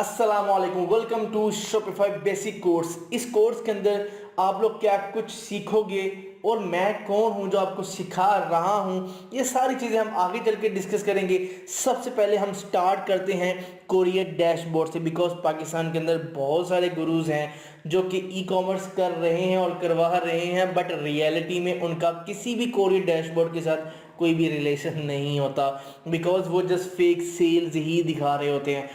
अस्सलामुअलैकुम, welcome to Shopify basic course. इस course के अंदर आप लोग क्या कुछ सीखोगे और मैं कौन हूं जो आपको सिखा रहा हूं, ये सारी चीज़ें हम आगे चल के डिस्कस करेंगे। सबसे पहले हम स्टार्ट करते हैं कोरियर डैशबोर्ड से, बिकॉज पाकिस्तान के अंदर बहुत सारे गुरुज हैं जो कि ई कॉमर्स कर रहे हैं और करवा रहे हैं, बट रियलिटी में उनका किसी भी कोरियर डैशबोर्ड के साथ कोई भी रिलेशन नहीं होता, बिकॉज वो जस्ट फेक सेल्स ही दिखा रहे होते हैं।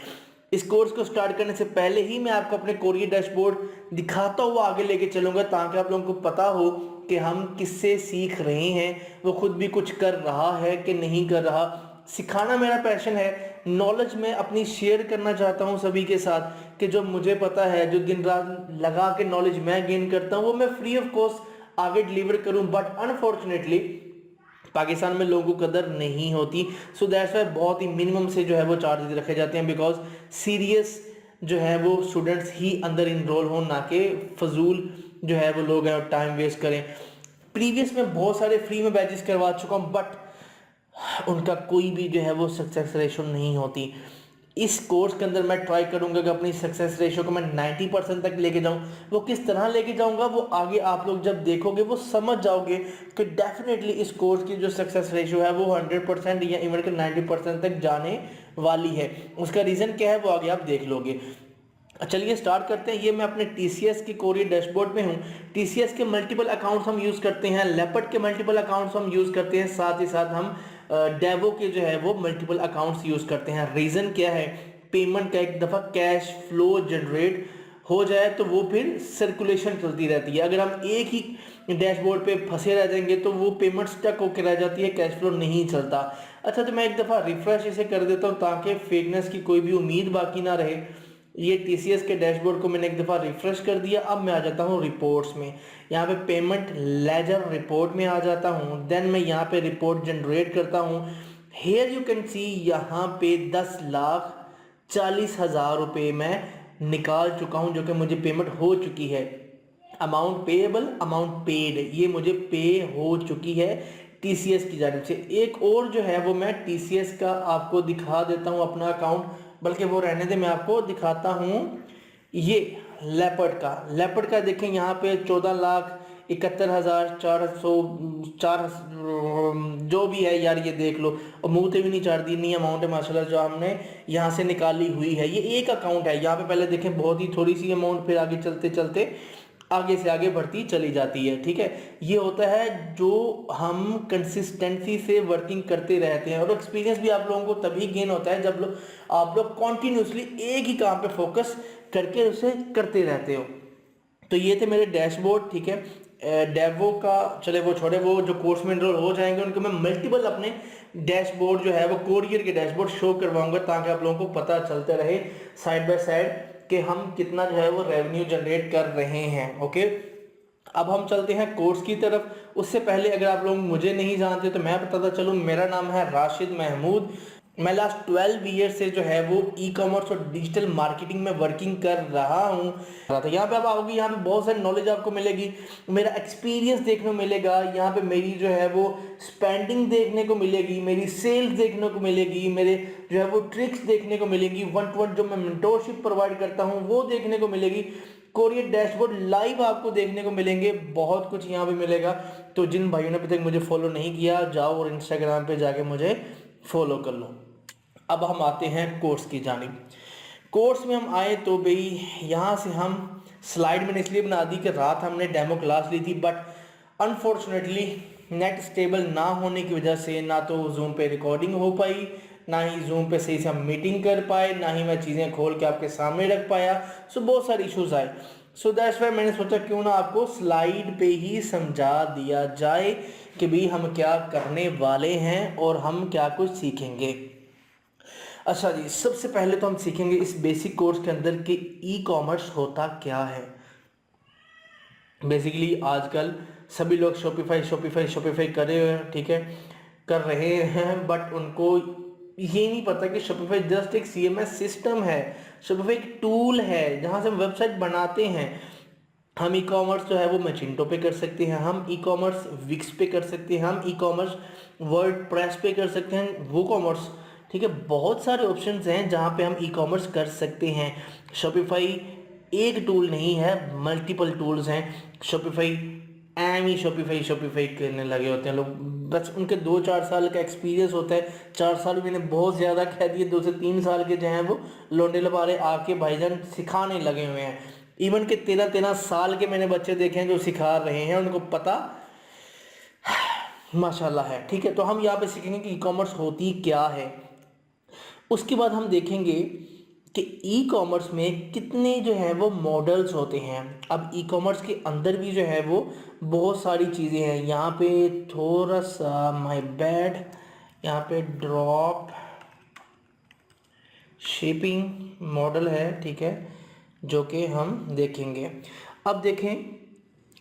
इस कोर्स को स्टार्ट करने से पहले ही मैं आपको अपने कोरियर डैशबोर्ड दिखाता हुआ आगे लेके चलूंगा, ताकि आप लोगों को पता हो कि हम किससे सीख रहे हैं, वो खुद भी कुछ कर रहा है कि नहीं कर रहा। सिखाना मेरा पैशन है, नॉलेज मैं अपनी शेयर करना चाहता हूँ सभी के साथ, कि जो मुझे पता है, जो दिन रात लगा के नॉलेज मैं गेन करता हूँ, वो मैं फ्री ऑफ कॉस्ट आगे डिलीवर करूँ। बट अनफॉर्चुनेटली पाकिस्तान में लोगों को कदर नहीं होती, सो दैट्स वाई बहुत ही मिनिमम से जो है वो चार्जेस रखे जाते हैं, बिकॉज सीरियस जो है वो स्टूडेंट्स ही अंदर इनरोल हो, ना कि फजूल जो है वो लोग हैं और टाइम वेस्ट करें। प्रीवियस में बहुत सारे फ्री में बैचेस करवा चुका हूँ, बट उनका कोई भी जो है वो सक्सेस रेशो नहीं होती। इस कोर्स के अंदर मैं ट्राई करूंगा कि अपनी सक्सेस रेशो को मैं 90% तक लेके जाऊं। वो किस तरह लेके जाऊंगा वो आगे आप लोग जब देखोगे वो समझ जाओगे कि डेफिनेटली इस कोर्स की जो सक्सेस रेशो है वो 100% या इवन के 90% तक जाने वाली है। उसका रीज़न क्या है वो आगे आप देख लोगे। चलिए स्टार्ट करते हैं। ये मैं अपने टीसीएस की कोरियर डैशबोर्ड में हूँ। टीसीएस के मल्टीपल अकाउंट्स हम यूज़ करते हैं, लेपर्ड के मल्टीपल अकाउंट्स हम यूज़ करते हैं, साथ ही साथ हम डेवो के जो है वो मल्टीपल अकाउंट्स यूज़ करते हैं। रीज़न क्या है, पेमेंट का एक दफ़ा कैश फ्लो जनरेट हो जाए तो वो फिर सर्कुलेशन चलती रहती है। अगर हम एक ही डैशबोर्ड पे फंसे रह जाएंगे तो वो पेमेंट स्टक होकर रह जाती है, कैश फ्लो नहीं चलता। अच्छा, तो मैं एक दफ़ा रिफ्रेश इसे कर देता हूँ ताकि फेकनेस की कोई भी उम्मीद बाकी ना रहे। ये टीसीएस के डैशबोर्ड को मैंने एक दफ़ा रिफ्रेश कर दिया। अब मैं आ जाता हूँ रिपोर्ट्स में, यहाँ पे पेमेंट लेजर रिपोर्ट में आ जाता हूँ। देन मैं यहाँ पे रिपोर्ट जनरेट करता हूँ। हेयर यू कैन सी यहाँ पे 10,40,000 रुपये मैं निकाल चुका हूँ, जो कि मुझे पेमेंट हो चुकी है। अमाउंट पेएबल, अमाउंट पेड, ये मुझे पे हो चुकी है टीसीएस की जानिब से। एक और जो है वो मैं टीसीएस का आपको दिखा देता हूँ अपना अकाउंट, बल्कि वो रहने दे, मैं आपको दिखाता हूँ ये लेपर्ड का देखें यहाँ पे 14,71,400 चार जो भी है यार, ये देख लो। और मुंह से भी नहीं चार दी, नहीं अमाउंट है माशाल्लाह जो हमने यहाँ से निकाली हुई है। ये एक अकाउंट है, यहाँ पे पहले देखें बहुत ही थोड़ी सी अमाउंट, फिर आगे चलते चलते आगे से आगे बढ़ती चली जाती है। ठीक है, ये होता है जो हम कंसिस्टेंसी से वर्किंग करते रहते हैं, और एक्सपीरियंस भी आप लोगों को तभी गेन होता है जब आप लोग कॉन्टिन्यूसली एक ही काम पे फोकस करके उसे करते रहते हो। तो ये थे मेरे डैशबोर्ड। ठीक है, डेवो का चले वो छोड़े, वो जो कोर्स में एनरोल हो जाएंगे उनको मैं मल्टीपल अपने डैशबोर्ड जो है वो कोरियर के डैशबोर्ड शो करवाऊंगा, ताकि आप लोगों को पता चलते रहे साइड बाय साइड कि हम कितना जो है वो रेवेन्यू जनरेट कर रहे हैं। ओके, अब हम चलते हैं कोर्स की तरफ। उससे पहले अगर आप लोग मुझे नहीं जानते तो मैं बताता चलूँ, मेरा नाम है राशिद महमूद। मैं लास्ट 12 ईयर से जो है वो ई कॉमर्स और डिजिटल मार्केटिंग में वर्किंग कर रहा हूँ। तो यहाँ पे आप आओगे, यहाँ पे बहुत सारी नॉलेज आपको मिलेगी, मेरा एक्सपीरियंस देखने को मिलेगा, यहाँ पे मेरी जो है वो स्पेंडिंग देखने को मिलेगी, मेरी सेल्स देखने को मिलेगी, मेरे जो है वो ट्रिक्स देखने को मिलेंगी, 1-to-1 जो मैं मेंटोरशिप प्रोवाइड करता हूँ वो देखने को मिलेगी, कोरियर डैशबोर्ड लाइव आपको देखने को मिलेंगे, बहुत कुछ यहाँ पे मिलेगा। तो जिन भाइयों ने अभी तक मुझे फॉलो नहीं किया, जाओ और इंस्टाग्राम पे जाके मुझे फॉलो कर लो। अब हम आते हैं कोर्स की जानिब। कोर्स में हम आए तो भाई यहाँ से हम स्लाइड मैंने इसलिए बना दी कि रात हमने डेमो क्लास ली थी, बट अनफॉर्चुनेटली नेट स्टेबल ना होने की वजह से ना तो जूम पे रिकॉर्डिंग हो पाई, ना ही जूम पे सही से हम मीटिंग कर पाए, ना ही मैं चीज़ें खोल के आपके सामने रख पाया। सो बहुत सारे इश्यूज आए। सो दैट्स वाई मैंने सोचा क्यों ना आपको स्लाइड पे ही समझा दिया जाए कि भाई हम क्या करने वाले हैं और हम क्या कुछ सीखेंगे। अच्छा जी, सबसे पहले तो हम सीखेंगे इस बेसिक कोर्स के अंदर कि ई कॉमर्स होता क्या है। बेसिकली आजकल सभी लोग शॉपिफाई शॉपिफाई शॉपिफाई कर रहे हैं, ठीक है, कर रहे हैं, बट उनको ये नहीं पता कि शॉपिफाई जस्ट एक सीएमएस सिस्टम है, शॉपिफाई एक टूल है जहाँ से हम वेबसाइट बनाते हैं। हम ई कॉमर्स जो है वो मैचिंटो पे कर सकते हैं, हम ई कॉमर्स विक्स पे कर सकते हैं, हम ई कॉमर्स वर्ड प्रेस पे कर सकते हैं, वो कॉमर्स ठीक है, बहुत सारे ऑप्शंस हैं जहाँ पे हम ई कॉमर्स कर सकते हैं। शॉपिफाई एक टूल नहीं है, मल्टीपल टूल्स हैं। शॉपिफाई एम ही शॉपिफाई शॉपिफाई करने लगे होते हैं लोग, बस उनके 2-4 साल का एक्सपीरियंस होता है। 4 साल मैंने बहुत ज़्यादा कह दिए, 2 से 3 साल के जो हैं वो लोंडे लबारे आके भाईजान सिखाने लगे हुए हैं। इवन के 13-13 साल के मैंने बच्चे देखे हैं जो सिखा रहे हैं, उनको पता माशाल्लाह है। ठीक है, तो हम यहाँ पे सीखेंगे कि ई कॉमर्स होती क्या है। उसके बाद हम देखेंगे कि ई कॉमर्स में कितने जो है वो मॉडल्स होते हैं। अब ई कॉमर्स के अंदर भी जो है वो बहुत सारी चीज़ें हैं। यहाँ पे थोड़ा सा माय बैड, यहाँ पे ड्रॉप शिपिंग मॉडल है, ठीक है, जो कि हम देखेंगे। अब देखें,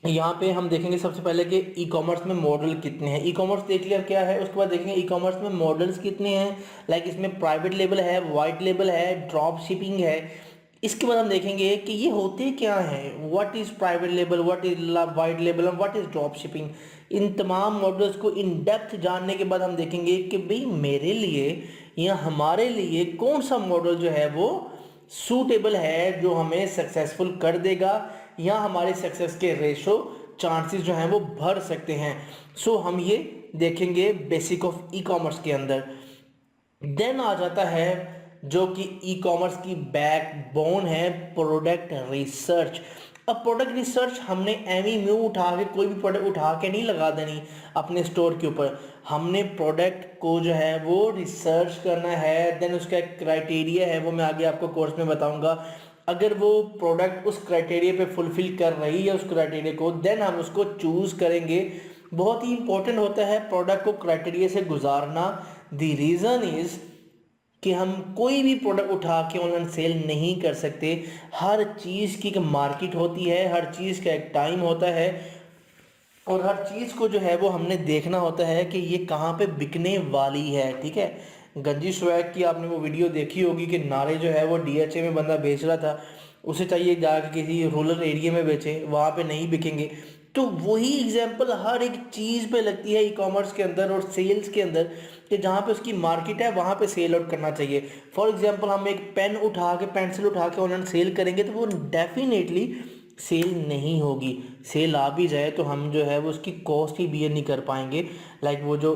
यहाँ पे हम देखेंगे सबसे पहले कि ई कॉमर्स में मॉडल कितने हैं। ई कॉमर्स देख लिया क्या है, उसके बाद देखेंगे ई कॉमर्स में मॉडल्स कितने हैं। लाइक इसमें प्राइवेट लेबल है, वाइट लेबल है, ड्रॉप शिपिंग है। इसके बाद हम देखेंगे कि ये होते क्या हैं, what is private label, what is white label और व्हाट इज़ ड्रॉप शिपिंग। इन तमाम मॉडल्स को इन डेप्थ जानने के बाद हम देखेंगे कि भाई मेरे लिए या हमारे लिए कौन सा मॉडल जो है वो सूटेबल है, जो हमें सक्सेसफुल कर देगा या हमारे सक्सेस के रेशो चांसेस जो हैं वो भर सकते हैं। सो हम ये देखेंगे बेसिक ऑफ ई कॉमर्स के अंदर। देन आ जाता है जो कि ई कॉमर्स की बैकबोन है, प्रोडक्ट रिसर्च। अब प्रोडक्ट रिसर्च हमने म्यू उठा के, कोई भी प्रोडक्ट उठा के नहीं लगा देनी अपने स्टोर के ऊपर। हमने प्रोडक्ट को जो है वो रिसर्च करना है। देन उसका एक क्राइटेरिया है, वो मैं आगे आपको कोर्स में बताऊंगा। अगर वो प्रोडक्ट उस क्राइटेरिया पे फुलफिल कर रही है उस क्राइटेरिया को, देन हम उसको चूज़ करेंगे। बहुत ही इंपॉर्टेंट होता है प्रोडक्ट को क्राइटेरिया से गुजारना। द रीज़न इज़ कि हम कोई भी प्रोडक्ट उठा के ऑनलाइन सेल नहीं कर सकते। हर चीज़ की एक मार्केट होती है, हर चीज़ का एक टाइम होता है और हर चीज़ को जो है वो हमने देखना होता है कि ये कहाँ पे बिकने वाली है। ठीक है, गंजी स्वैग की आपने वो वीडियो देखी होगी कि नारे जो है वो डीएचए में बंदा बेच रहा था, उसे चाहिए जाके किसी रूरल एरिया में बेचे, वहाँ पे नहीं बिकेंगे। तो वही एग्जांपल हर एक चीज़ पे लगती है ई कॉमर्स के अंदर और सेल्स के अंदर, कि जहाँ पे उसकी मार्केट है वहाँ पे सेल आउट करना चाहिए। फॉर एग्जांपल हम एक पेंसिल उठा के ऑनलाइन सेल करेंगे तो वो डेफिनेटली सेल नहीं होगी। सेल आ भी जाए तो हम जो है वो उसकी कॉस्ट ही बियर नहीं कर पाएंगे। लाइक वो जो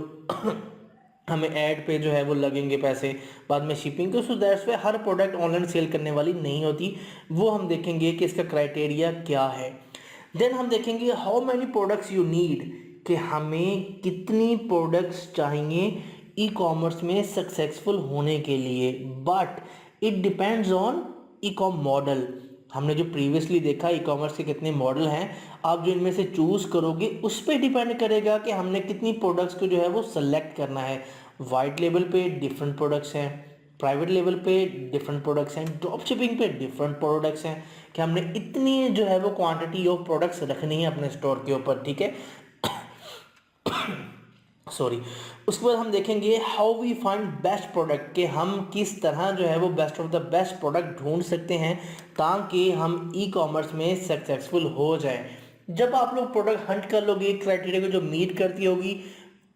हमें ऐड पे जो है वो लगेंगे पैसे बाद में शिपिंग के। So that's why her product online sale करने वाली नहीं होती। वो हम देखेंगे कि इसका क्राइटेरिया क्या है। देन हम देखेंगे how many products you need, कि हमें कितनी प्रोडक्ट्स चाहिए ई कॉमर्स में सक्सेसफुल होने के लिए। But it depends on e com model. हमने जो प्रीवियसली देखा ई कॉमर्स के कितने मॉडल हैं, आप जो इनमें से चूज़ करोगे उस पर डिपेंड करेगा कि हमने कितनी प्रोडक्ट्स को जो है वो सेलेक्ट करना है। वाइट लेवल पे डिफरेंट प्रोडक्ट्स हैं, प्राइवेट लेवल पे डिफरेंट प्रोडक्ट्स हैं, ड्रॉप शिपिंग पे डिफरेंट प्रोडक्ट्स हैं, कि हमने इतनी जो है वो क्वांटिटी ऑफ प्रोडक्ट्स रखनी है अपने स्टोर के ऊपर। ठीक है, सॉरी। उसके बाद हम देखेंगे how we find best product, कि हम किस तरह जो है वो best of the best product ढूंढ सकते हैं ताकि हम ई कॉमर्स में सक्सेसफुल हो जाएं। जब आप लोग प्रोडक्ट हंट कर लोगे क्राइटेरिया को जो मीट करती होगी,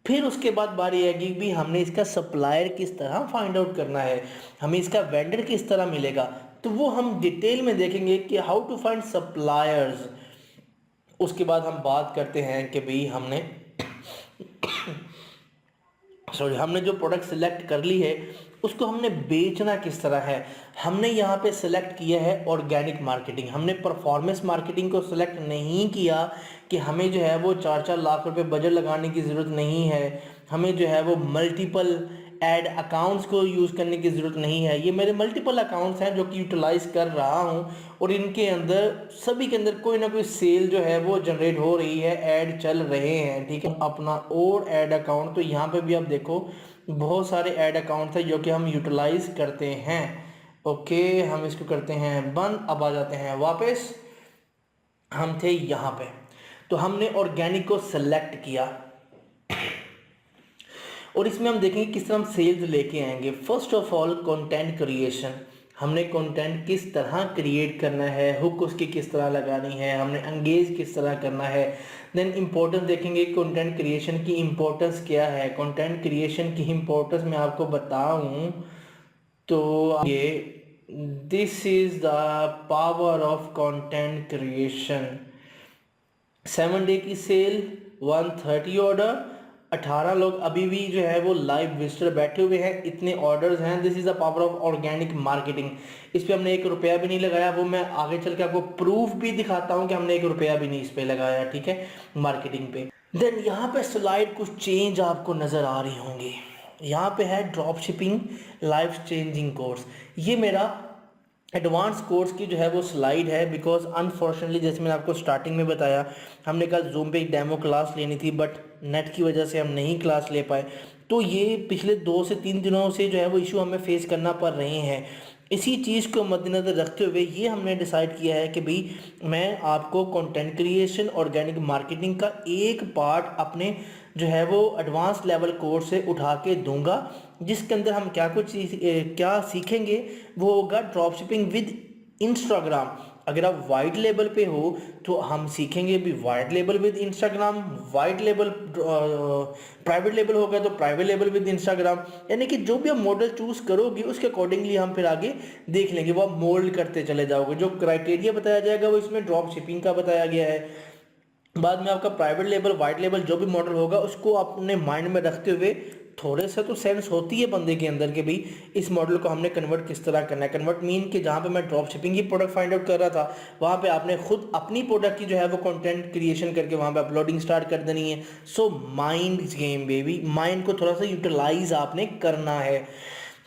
फिर उसके बाद बारी आएगी भी हमने इसका सप्लायर किस तरह फाइंड आउट करना है, हमें इसका वेंडर किस तरह मिलेगा। तो वो हम डिटेल में देखेंगे कि हाउ टू फाइंड सप्लायर्स। उसके बाद हम बात करते हैं कि भाई हमने जो प्रोडक्ट सेलेक्ट कर ली है उसको हमने बेचना किस तरह है। हमने यहाँ पे सेलेक्ट किया है ऑर्गेनिक मार्केटिंग, हमने परफॉर्मेंस मार्केटिंग को सेलेक्ट नहीं किया कि हमें जो है वो 4-4 लाख रुपए बजट लगाने की ज़रूरत नहीं है, हमें जो है वो मल्टीपल ऐड अकाउंट्स को यूज़ करने की ज़रूरत नहीं है। ये मेरे मल्टीपल अकाउंट्स हैं जो कि यूटिलाइज़ कर रहा हूँ और इनके अंदर सभी के अंदर कोई ना कोई सेल जो है वो जनरेट हो रही है, ऐड चल रहे हैं। ठीक है, अपना और ऐड अकाउंट, तो यहाँ पे भी आप देखो बहुत सारे ऐड अकाउंट्स हैं जो कि हम यूटिलाइज़ करते हैं। ओके, हम इसको करते हैं बंद। अब आ जाते हैं वापस, हम थे यहाँ पे। तो हमने ऑर्गेनिक को सेलेक्ट किया और इसमें हम देखेंगे किस तरह हम सेल्स लेके आएंगे। First of all content creation, हमने कंटेंट किस तरह क्रिएट करना है, हुक उसकी किस तरह लगानी है, हमने एंगेज किस तरह करना है। देन इम्पोर्टेंस देखेंगे, कंटेंट क्रिएशन की इम्पोर्टेंस क्या है। कंटेंट क्रिएशन की इम्पोर्टेंस मैं आपको बताऊं तो ये this is the power of content creation. 7 day की सेल, 130 ऑर्डर, 18 लोग अभी भी जो है वो लाइव विजिटर बैठे हुए हैं, इतने ऑर्डर्स हैं। This is the power of organic marketing. इस पे हमने 1 रुपया भी नहीं लगाया, वो मैं आगे चल के आपको प्रूफ भी दिखाता हूँ कि हमने 1 रुपया भी नहीं इस पे लगाया, ठीक है, मार्केटिंग पे। देन यहाँ पे स्लाइड कुछ चेंज आपको नज़र आ रही होंगी। यहाँ पे है drop shipping life changing course. ये मेरा एडवांस कोर्स की जो है वो स्लाइड है, बिकॉज अनफॉर्चुनेटली जैसे मैंने आपको स्टार्टिंग में बताया, हमने कल जूम पे एक डेमो क्लास लेनी थी, बट नेट की वजह से हम नहीं क्लास ले पाए। तो ये पिछले 2 से 3 दिनों से जो है वो इशू हमें फेस करना पड़ रहे हैं। इसी चीज़ को मद्देनज़र रखते हुए ये हमने डिसाइड किया है कि भाई मैं आपको कंटेंट क्रिएशन ऑर्गेनिक मार्केटिंग का एक पार्ट अपने जो है वो एडवांस लेवल कोर्स से उठा के दूंगा, जिसके अंदर हम क्या सीखेंगे वो होगा ड्रॉप शिपिंग विद इंस्टाग्राम। अगर आप वाइट लेवल पे हो तो हम सीखेंगे भी white level with Instagram, white level private level होगा तो प्राइवेट लेवल विद इंस्टाग्राम, यानी कि जो भी आप मॉडल चूज करोगे उसके अकॉर्डिंगली हम फिर आगे देख लेंगे, वो आप मोल्ड करते चले जाओगे। जो क्राइटेरिया बताया जाएगा वो इसमें ड्रॉप शिपिंग का बताया गया है। बाद में आपका प्राइवेट लेवल वाइट लेवल जो भी मॉडल होगा उसको अपने माइंड में रखते हुए थोड़े सा तो सेंस होती है बंदे के अंदर कि भाई इस मॉडल को हमने कन्वर्ट किस तरह करना है। कन्वर्ट मीन कि जहाँ पे मैं ड्रॉप शिपिंग की प्रोडक्ट फाइंड आउट कर रहा था, वहाँ पे आपने खुद अपनी प्रोडक्ट की जो है वो कंटेंट क्रिएशन करके वहाँ पे अपलोडिंग स्टार्ट कर देनी है। So mind game baby, mind को थोड़ा सा यूटिलाइज आपने करना है।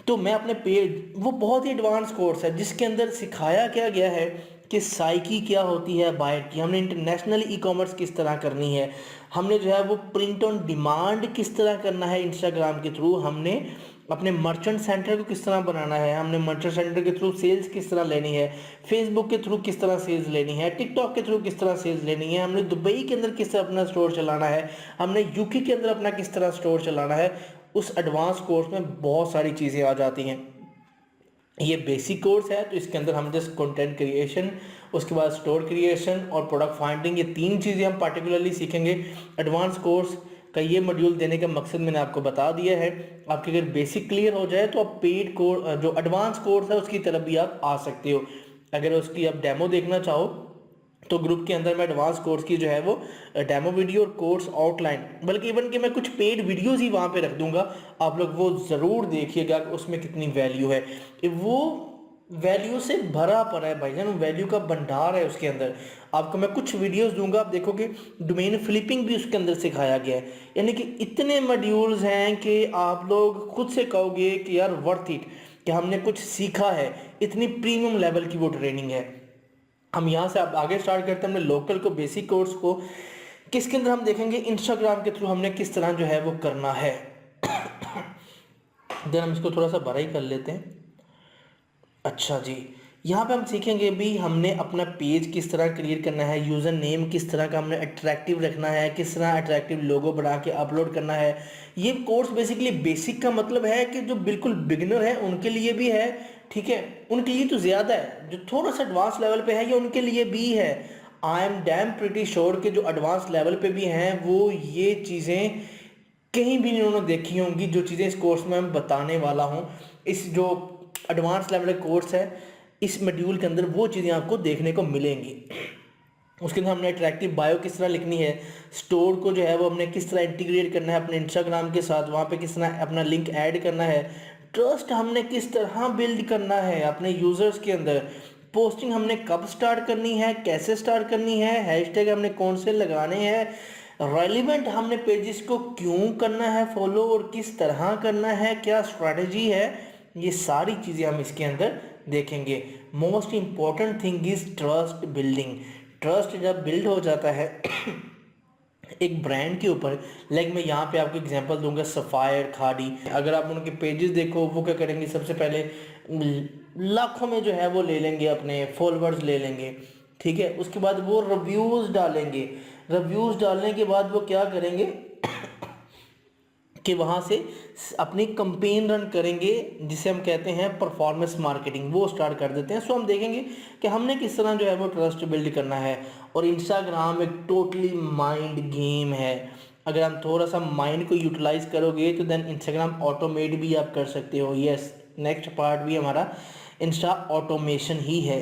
तो मैं अपने पेज, वो बहुत ही एडवांस कोर्स है जिसके अंदर सिखाया क्या गया है कि साइकी क्या होती है बायर की, हमने इंटरनेशनल ई कॉमर्स किस तरह करनी है, हमने जो है वो प्रिंट ऑन डिमांड किस तरह करना है इंस्टाग्राम के थ्रू, हमने अपने मर्चेंट सेंटर को किस तरह बनाना है, हमने मर्चेंट सेंटर के थ्रू सेल्स किस तरह लेनी है, फेसबुक के थ्रू किस तरह सेल्स लेनी है, टिकटॉक के थ्रू किस तरह सेल्स लेनी है, हमने दुबई के अंदर किस तरह अपना स्टोर चलाना है, हमने यूके के अंदर अपना किस तरह स्टोर चलाना है। उस एडवांस कोर्स में बहुत सारी चीज़ें आ जाती हैं। ये बेसिक कोर्स है तो इसके अंदर हम जस्ट कंटेंट क्रिएशन, उसके बाद स्टोर क्रिएशन और प्रोडक्ट फाइंडिंग, ये 3 चीज़ें हम पार्टिकुलरली सीखेंगे। एडवांस कोर्स का ये मॉड्यूल देने का मकसद मैंने आपको बता दिया है। आपकी अगर बेसिक क्लियर हो जाए तो आप पेड कोर्स जो एडवांस कोर्स है उसकी तरफ भी आप आ सकते हो। अगर उसकी आप डेमो देखना चाहो तो ग्रुप के अंदर मैं एडवांस कोर्स की जो है वो डेमो वीडियो और कोर्स आउटलाइन, बल्कि इवन कि मैं कुछ पेड वीडियोस ही वहाँ पे रख दूंगा, आप लोग वो ज़रूर देखिएगा कि उसमें कितनी वैल्यू है। वो वैल्यू से भरा पड़ा है भाईजान, वैल्यू का भंडार है उसके अंदर। आपको मैं कुछ वीडियोस दूंगा, आप देखोगे डोमेन फ्लिपिंग भी उसके अंदर सिखाया गया है। यानी कि इतने मॉड्यूल्स हैं कि आप लोग खुद से कहोगे कि यार वर्थ इट, कि हमने कुछ सीखा है। इतनी प्रीमियम लेवल की वो ट्रेनिंग है। हम यहाँ से अब आगे स्टार्ट करते हैं अपने लोकल को, बेसिक कोर्स को, किसके अंदर हम देखेंगे इंस्टाग्राम के थ्रू हमने किस तरह जो है वो करना है। देन हम इसको थोड़ा सा बड़ा ही कर लेते हैं। अच्छा जी, यहाँ पे हम सीखेंगे भी हमने अपना पेज किस तरह क्रिएट करना है, यूज़र नेम किस तरह का हमने अट्रैक्टिव रखना है, किस तरह अट्रैक्टिव लोगो बना के अपलोड करना है। ये कोर्स बेसिकली बेसिक का मतलब है कि जो बिल्कुल बिगिनर है उनके लिए भी है, ठीक है, उनके लिए तो ज़्यादा है, जो थोड़ा सा एडवांस लेवल पे है ये उनके लिए भी है। I am damn pretty sure के जो एडवांस लेवल पे भी हैं वो ये चीज़ें कहीं भी नहीं उन्होंने देखी होंगी, जो चीज़ें इस कोर्स में मैं बताने वाला हूँ। इस जो एडवांस लेवल का कोर्स है इस मॉड्यूल के अंदर वो चीज़ें आपको देखने को मिलेंगी। उसके अंदर हमने अट्रैक्टिव बायो किस तरह लिखनी है, स्टोर को जो है वो हमने किस तरह इंटीग्रेट करना है अपने इंस्टाग्राम के साथ, वहाँ पे किस तरह अपना लिंक ऐड करना है, ट्रस्ट हमने किस तरह बिल्ड करना है अपने यूज़र्स के अंदर, पोस्टिंग हमने कब स्टार्ट करनी है, कैसे स्टार्ट करनी है, हैशटैग हमने कौन से लगाने हैं, रेलिवेंट हमने पेजेस को क्यों करना है फॉलो और किस तरह करना है, क्या स्ट्रैटेजी है, ये सारी चीज़ें हम इसके अंदर देखेंगे। Most important thing is trust building. Trust जब बिल्ड हो जाता है एक ब्रांड के ऊपर, लाइक मैं यहाँ पे आपको एग्जांपल दूंगा सफ़ायर, खाड़ी, अगर आप उनके पेजेस देखो वो क्या करेंगे, सबसे पहले लाखों में जो है वो ले लेंगे, अपने फॉलोअर्स ले लेंगे, ठीक है, उसके बाद वो रिव्यूज़ डालेंगे, रिव्यूज़ डालने के बाद वो क्या करेंगे कि वहाँ से अपनी कंपेन रन करेंगे, जिसे हम कहते हैं परफॉर्मेंस मार्केटिंग, वो स्टार्ट कर देते हैं। सो हम देखेंगे कि हमने किस तरह जो है वो ट्रस्ट बिल्ड करना है। और इंस्टाग्राम एक टोटली माइंड गेम है। अगर हम थोड़ा सा माइंड को यूटिलाइज करोगे तो देन इंस्टाग्राम ऑटोमेट भी आप कर सकते हो। यस, नेक्स्ट पार्ट भी हमारा इंस्टा ऑटोमेशन ही है।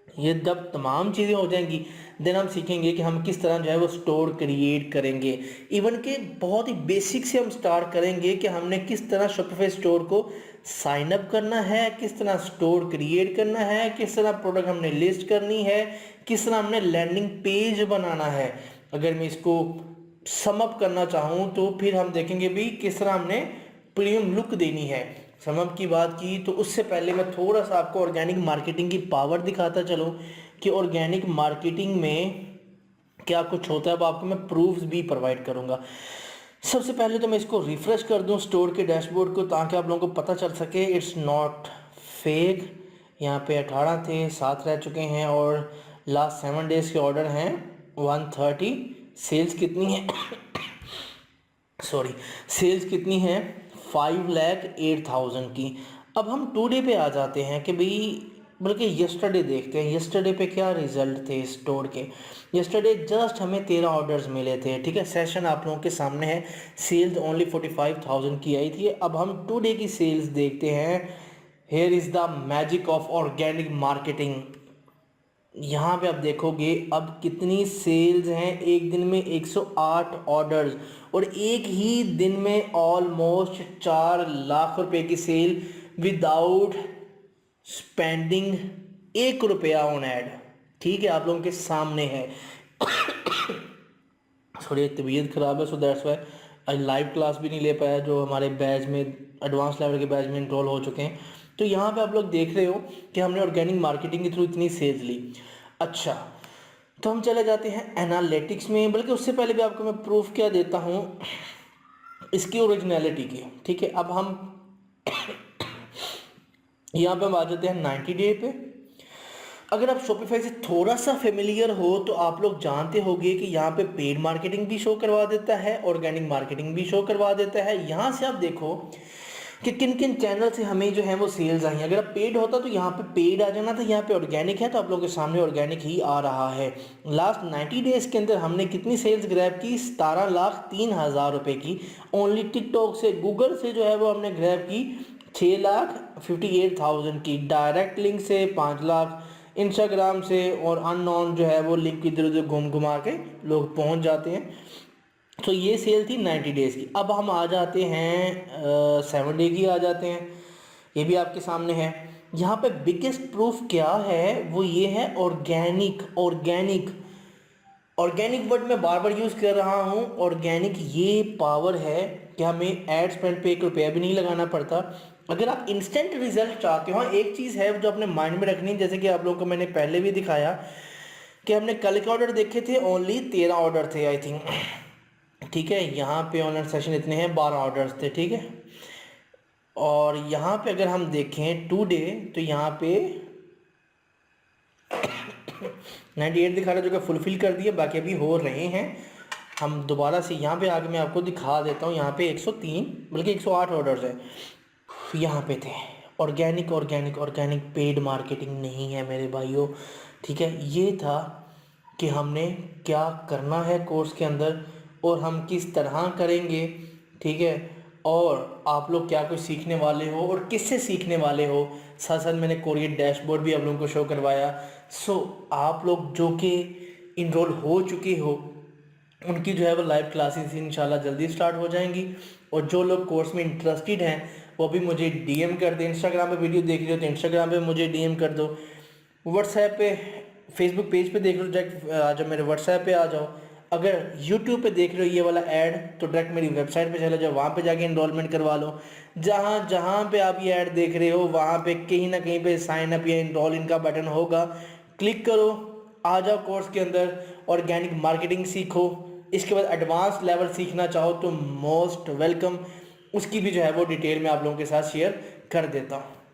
ये जब तमाम चीज़ें हो जाएंगी देन हम सीखेंगे कि हम किस तरह जो है वो स्टोर क्रिएट करेंगे। इवन के बहुत ही बेसिक से हम स्टार्ट करेंगे कि हमने किस तरह शॉपिफाई स्टोर को साइन अप करना है, किस तरह स्टोर क्रिएट करना है, किस तरह प्रोडक्ट हमने लिस्ट करनी है, किस तरह हमने लैंडिंग पेज बनाना है। अगर मैं इसको सम अप करना चाहूँ तो फिर हम देखेंगे भी किस तरह हमने प्रीमियम लुक देनी है। समअप की बात की तो उससे पहले मैं थोड़ा सा आपको ऑर्गेनिक मार्केटिंग की पावर दिखाता चलूँ कि ऑर्गेनिक मार्केटिंग में क्या कुछ होता है। अब आपको मैं प्रूफ्स भी प्रोवाइड करूँगा। सबसे पहले तो मैं इसको रिफ्रेश कर दूँ स्टोर के डैशबोर्ड को, ताकि आप लोगों को पता चल सके इट्स नॉट फेक। यहाँ पे 18 थे, 7 रह चुके हैं और लास्ट 7 डेज़ के ऑर्डर हैं 130। सेल्स कितनी है सॉरी, सेल्स कितनी है 5,08,000 की। अब हम टुडे पे आ जाते हैं कि भाई, बल्कि यस्टरडे देखते हैं यस्टरडे पे क्या रिजल्ट थे स्टोर के। यस्टरडे जस्ट हमें 13 ऑर्डर्स मिले थे, ठीक है। सेशन आप लोगों के सामने है। सेल्स ओनली 45,000 की आई थी। अब हम टुडे की सेल्स देखते हैं। Here is the magic of organic marketing. यहाँ पे आप देखोगे अब कितनी सेल्स हैं। एक दिन में 108 ऑर्डर्स और एक ही दिन में ऑलमोस्ट 4 लाख रुपए की सेल विदाउट स्पेंडिंग 1 रुपया ऑन ऐड। ठीक है, आप लोगों के सामने है। थोड़ी तबीयत ख़राब है, सो दैट्स वाई आज लाइव क्लास भी नहीं ले पाया जो हमारे बैच में एडवांस लेवल के बैच में इनरोल हो चुके हैं। तो यहाँ पे आप लोग देख रहे हो कि हमने ऑर्गेनिक मार्केटिंग के थ्रू इतनी सेल्स ली। अच्छा, तो हम चले जाते हैं एनालिटिक्स में। बल्कि उससे पहले भी आपको मैं प्रूफ क्या देता हूँ इसकी ओरिजिनलिटी की। ठीक है, अब हम यहाँ पे हम आ जाते हैं 90 डे पे। अगर आप शॉपिफाई से थोड़ा सा फेमिलियर हो तो आप लोग जानते होंगे कि यहाँ पे पेड मार्केटिंग भी शो करवा देता है, ऑर्गेनिक मार्केटिंग भी शो करवा देता है। यहाँ से आप देखो कि किन किन चैनल से हमें जो है वो सेल्स आई हैं। अगर आप पेड होता तो यहाँ पे पेड आ जाना था, यहाँ पे ऑर्गेनिक है तो आप लोगों के सामने ऑर्गेनिक ही आ रहा है। लास्ट 90 डेज़ के अंदर हमने कितनी सेल्स ग्रैब की, 17,03,000 रुपये की। ओनली टिकटॉक से, गूगल से जो है वो हमने ग्रैब की 6,58,000 की। डायरेक्ट लिंक से 5 लाख, इंस्टाग्राम से और अननोन जो है वो लिंक इधर उधर घूम घुमा के लोग पहुंच जाते हैं। तो ये सेल थी 90 डेज़ की। अब हम आ जाते हैं 7 डे की आ जाते हैं। ये भी आपके सामने है। यहाँ पे बिगेस्ट प्रूफ क्या है वो ये है ऑर्गेनिक। ऑर्गेनिक वर्ड मैं बार बार यूज़ कर रहा हूँ। ऑर्गेनिक ये पावर है कि हमें एड स्पेंड पे 1 रुपया भी नहीं लगाना पड़ता। अगर आप इंस्टेंट रिजल्ट चाहते हो, एक चीज़ है जो अपने माइंड में रखनी है, जैसे कि आप लोगों को मैंने पहले भी दिखाया कि हमने कल के ऑर्डर देखे थे, ओनली 13 ऑर्डर थे आई थिंक। ठीक है, यहाँ पे ऑनलाइन सेशन इतने हैं, 12 ऑर्डर्स थे। ठीक है, और यहाँ पे अगर हम देखें टुडे तो यहाँ पे 98 दिखा रहा है जो कि फुलफिल कर दिए, बाकी अभी हो रहे हैं। हम दोबारा से यहाँ पे आके मैं आपको दिखा देता हूँ। यहाँ पे 103 बल्कि 108 ऑर्डर्स हैं यहाँ पे थे। ऑर्गेनिक पेड मार्केटिंग नहीं है मेरे भाइयों। ठीक है, ये था कि हमने क्या करना है कोर्स के अंदर और हम किस तरह करेंगे। ठीक है, और आप लोग क्या कुछ सीखने वाले हो और किससे सीखने वाले हो। साथ साथ मैंने कोरियर डैशबोर्ड भी आप लोगों को शो करवाया। सो आप लोग जो कि इनरोल हो चुके हो उनकी जो है वो लाइव क्लासेस इंशाल्लाह जल्दी स्टार्ट हो जाएंगी। और जो लोग कोर्स में इंटरेस्टेड हैं वो भी मुझे डीएम कर दें। इंस्टाग्राम पे वीडियो देख रहे हो तो इंस्टाग्राम पे मुझे डीएम कर दो। व्हाट्सएप पे, फेसबुक पेज पे देख लो डायरेक्ट आ जाओ, मेरे व्हाट्सएप पे आ जाओ। अगर यूट्यूब पे देख रहे हो ये वाला ऐड तो डायरेक्ट मेरी वेबसाइट पे चले जाओ, वहाँ पे जाके इनरोलमेंट करवा लो। जहाँ जहाँ पे आप ये ऐड देख रहे हो वहाँ पे कहीं ना कहीं पे साइन अप या इनरोल इनका बटन होगा, क्लिक करो, आ जाओ कोर्स के अंदर, ऑर्गेनिक मार्केटिंग सीखो। इसके बाद एडवांस लेवल सीखना चाहो तो मोस्ट वेलकम, उसकी भी जो है वो डिटेल में आप लोगों के साथ शेयर कर देता हूँ।